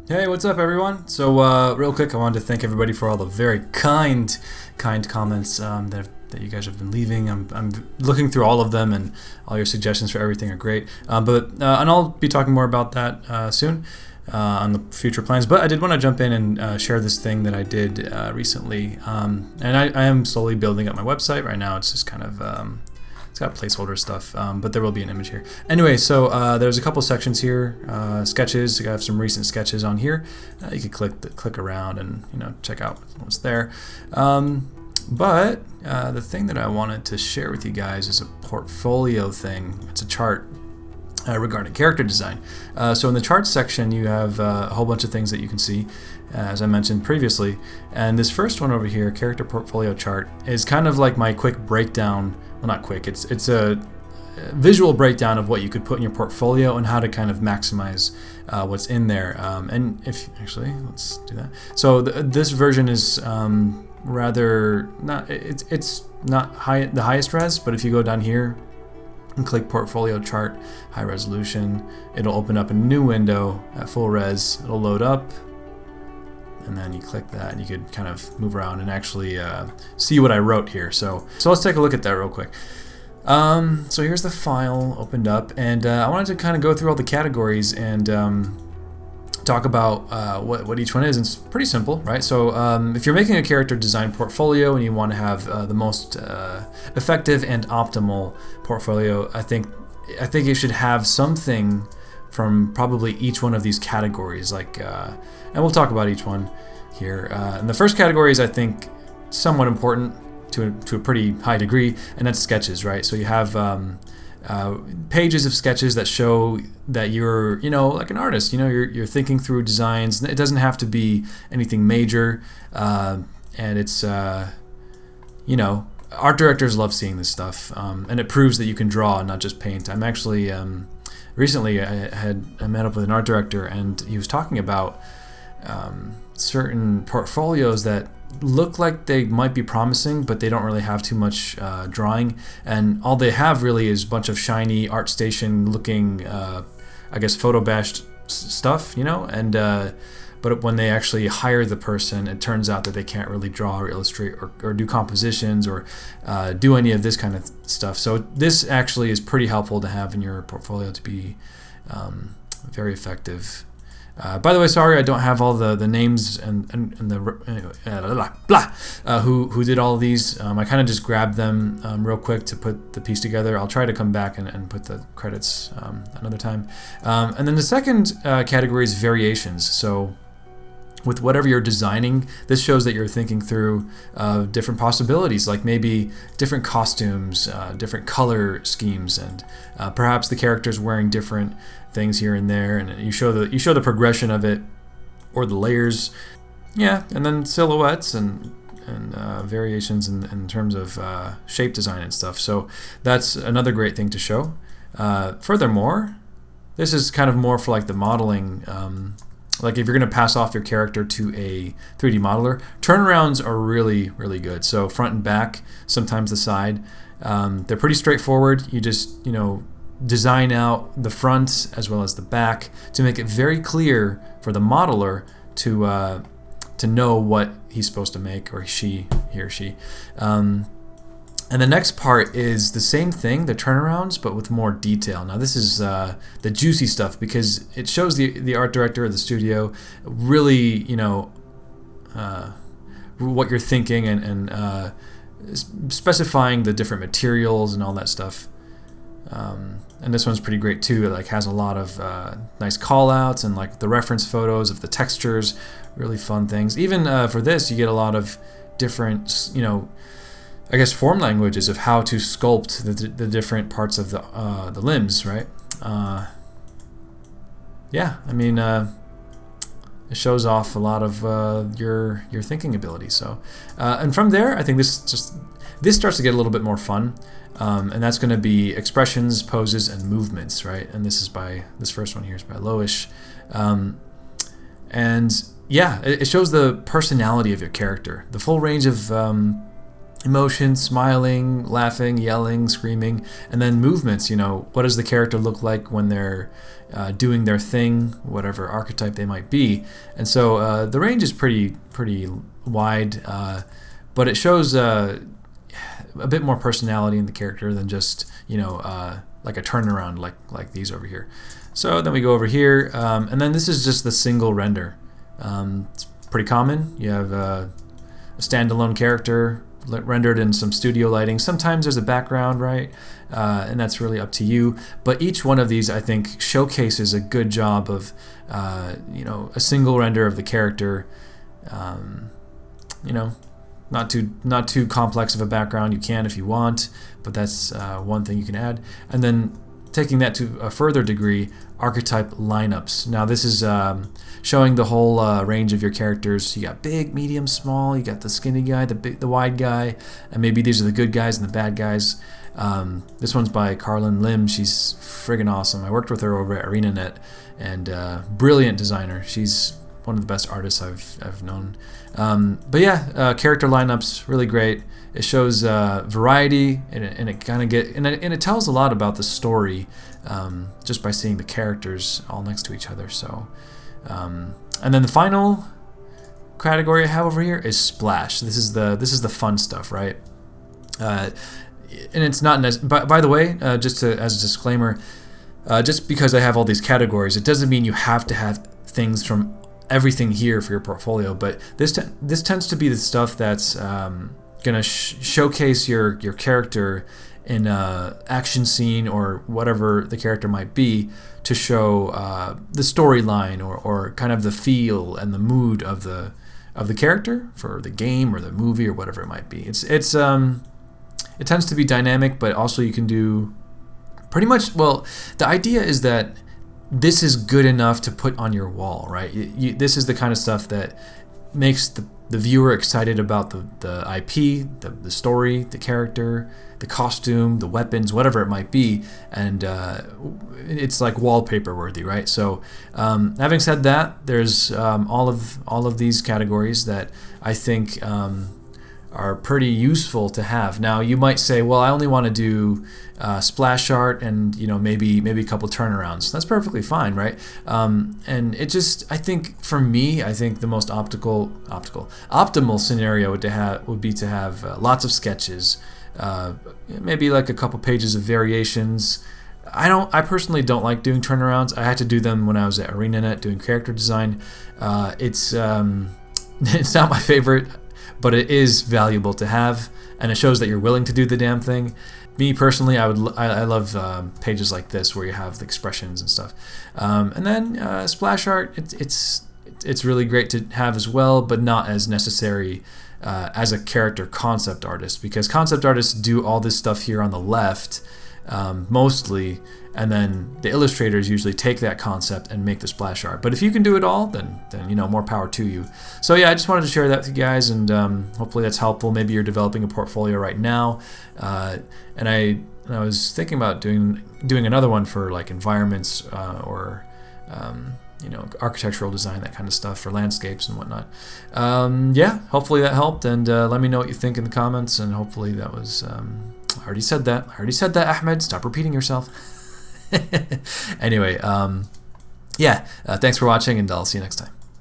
Hey, what's up, everyone? So, real quick, I wanted to thank everybody for all the very kind comments that you guys have been leaving. I'm looking through all of them, and all your suggestions for everything are great. And I'll be talking more about that soon on the future plans. But I did want to jump in and share this thing that I did recently. And I am slowly building up my website right now. It's just kind of it's got placeholder stuff, but there will be an image here. Anyway, so there's a couple sections here, sketches. I have some recent sketches on here. You can click around and check out what's there. But the thing that I wanted to share with you guys is a portfolio thing. It's a chart regarding character design. So in the charts section, you have a whole bunch of things that you can see, as I mentioned previously. And this first one over here, character portfolio chart, is kind of like my quick breakdown. Well, not quick. It's a visual breakdown of what you could put in your portfolio and how to kind of maximize what's in there. And if actually, let's do that. So this version is rather not. It's not the highest res, but if you go down here and click portfolio chart, high resolution, it'll open up a new window at full res. It'll load up, and then you click that and you could kind of move around and actually see what I wrote here. So let's take a look at that real quick. So here's the file opened up, and I wanted to kind of go through all the categories and talk about what each one is. And it's pretty simple, right? So if you're making a character design portfolio and you want to have the most effective and optimal portfolio, I think you should have something from probably each one of these categories, and we'll talk about each one here. And the first category is, I think, somewhat important to a pretty high degree, and that's sketches, right? So you have pages of sketches that show that you're, like an artist. You're thinking through designs. It doesn't have to be anything major, and it's, art directors love seeing this stuff, and it proves that you can draw and not just paint. I'm actually recently I met up with an art director, and he was talking about certain portfolios that look like they might be promising, but they don't really have too much drawing, and all they have really is a bunch of shiny ArtStation looking, I guess, photo bashed stuff, and but when they actually hire the person, it turns out that they can't really draw or illustrate or do compositions or do any of this kind of stuff. So this actually is pretty helpful to have in your portfolio to be very effective. By the way, sorry I don't have all the names and the who did all of these. I kind of just grabbed them real quick to put the piece together. I'll try to come back and put the credits another time. And then the second category is variations. So with whatever you're designing, this shows that you're thinking through different possibilities, like maybe different costumes, different color schemes, and perhaps the character's wearing different things here and there, and you show the progression of it, or the layers, and then silhouettes and variations in terms of shape design and stuff. So that's another great thing to show. Furthermore, this is kind of more for like the modeling. Like if you're going to pass off your character to a 3D modeler, turnarounds are really, really good. So front and back, sometimes the side. They're pretty straightforward. You just, design out the front as well as the back to make it very clear for the modeler to know what he's supposed to make, or he or she. And the next part is the same thing, the turnarounds, but with more detail. Now this is the juicy stuff, because it shows the art director or the studio really, what you're thinking, and specifying the different materials and all that stuff. And this one's pretty great too. It has a lot of nice call outs and the reference photos of the textures, really fun things. Even for this, you get a lot of different, I guess, form languages of how to sculpt the different parts of the limbs, right? It shows off a lot of your thinking ability. So, and from there, I think this starts to get a little bit more fun, and that's going to be expressions, poses, and movements, right? And this first one here is by Loish, and it shows the personality of your character, the full range of emotions, smiling, laughing, yelling, screaming, and then movements. What does the character look like when they're doing their thing, whatever archetype they might be. And so the range is pretty wide, but it shows a bit more personality in the character than just like a turnaround like these over here. So then we go over here, and then this is just the single render. It's pretty common. You have a standalone character rendered in some studio lighting. Sometimes there's a background, right? And that's really up to you. But each one of these, I think, showcases a good job of, a single render of the character. Not too complex of a background. You can if you want, but that's one thing you can add. And then taking that to a further degree, Archetype Lineups. Now this is showing the whole range of your characters. You got big, medium, small. You got the skinny guy, the wide guy, and maybe these are the good guys and the bad guys. This one's by Carlin Lim. She's friggin' awesome. I worked with her over at ArenaNet, and brilliant designer. She's one of the best artists I've known. But yeah, character lineups, really great. It shows variety, and it kind of and it tells a lot about the story just by seeing the characters all next to each other. So, and then the final category I have over here is splash. This is the fun stuff, right? And it's not by the way, just as a disclaimer, just because I have all these categories, it doesn't mean you have to have things from everything here for your portfolio. But this tends to be the stuff that's gonna showcase your character in a action scene or whatever the character might be, to show the storyline or kind of the feel and the mood of the character for the game or the movie or whatever it might be. It tends to be dynamic, but also you can do pretty much, well, the idea is that this is good enough to put on your wall, right? This is the kind of stuff that makes the viewer excited about the IP, the story, the character, the costume, the weapons, whatever it might be, and it's like wallpaper worthy, right? So having said that, there's all of these categories that I think are pretty useful to have. Now you might say, well, I only want to do splash art and maybe a couple turnarounds. That's perfectly fine, right? And it just, I think for me, the most optimal scenario would be to have lots of sketches, maybe like a couple pages of variations. I personally don't like doing turnarounds. I had to do them when I was at ArenaNet doing character design. It's not my favorite, but it is valuable to have, and it shows that you're willing to do the damn thing. Me personally, I love pages like this where you have the expressions and stuff. And then splash art, it's really great to have as well, but not as necessary as a character concept artist, because concept artists do all this stuff here on the left mostly, and then the illustrators usually take that concept and make the splash art. But if you can do it all, then more power to you. So yeah, I just wanted to share that with you guys, and hopefully that's helpful. Maybe you're developing a portfolio right now, and I was thinking about doing another one for like environments or architectural design, that kind of stuff, for landscapes and whatnot. Yeah, hopefully that helped, and let me know what you think in the comments, and hopefully that was I already said that, Ahmed, stop repeating yourself. Anyway, yeah, thanks for watching, and I'll see you next time.